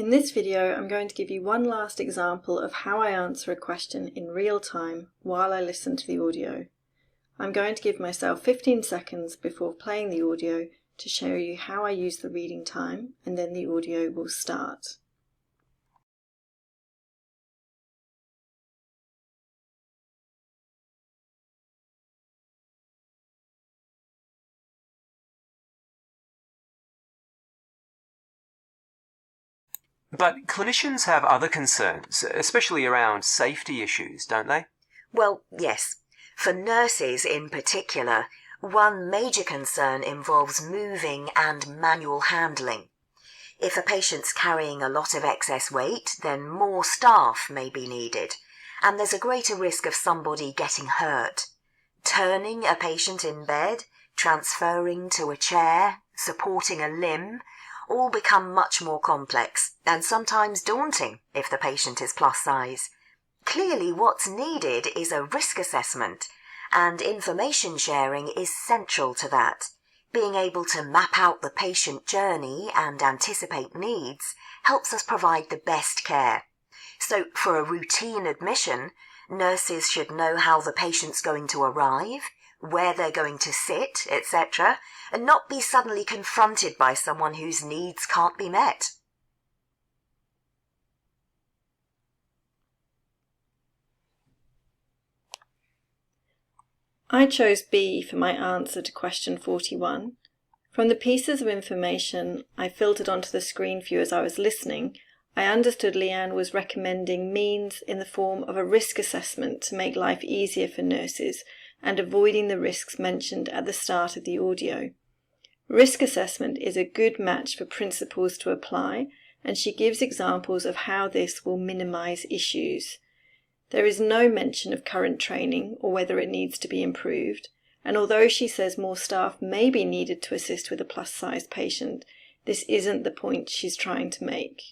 In this video, I'm going to give you one last example of how I answer a question in real time while I listen to the audio. I'm going to give myself 15 seconds before playing the audio to show you how I use the reading time, and then the audio will start. But clinicians have other concerns, especially around safety issues, don't they? Well, yes. For nurses in particular, one major concern involves moving and manual handling. If a patient's carrying a lot of excess weight, then more staff may be needed, and there's a greater risk of somebody getting hurt. Turning a patient in bed, transferring to a chair, supporting a limb, all become much more complex and sometimes daunting if the patient is plus size. Clearly, what's needed is a risk assessment, and information sharing is central to that. Being able to map out the patient journey and anticipate needs helps us provide the best care. So, for a routine admission, nurses should know how the patient's going to arrive, where they're going to sit, etc., and not be suddenly confronted by someone whose needs can't be met. I chose B for my answer to question 41. From the pieces of information I filtered onto the screen for you as I was listening, I understood Leanne was recommending means in the form of a risk assessment to make life easier for nurses and avoiding the risks mentioned at the start of the audio. Risk assessment is a good match for principles to apply, and she gives examples of how this will minimise issues. There is no mention of current training or whether it needs to be improved, and although she says more staff may be needed to assist with a plus-size patient, this isn't the point she's trying to make.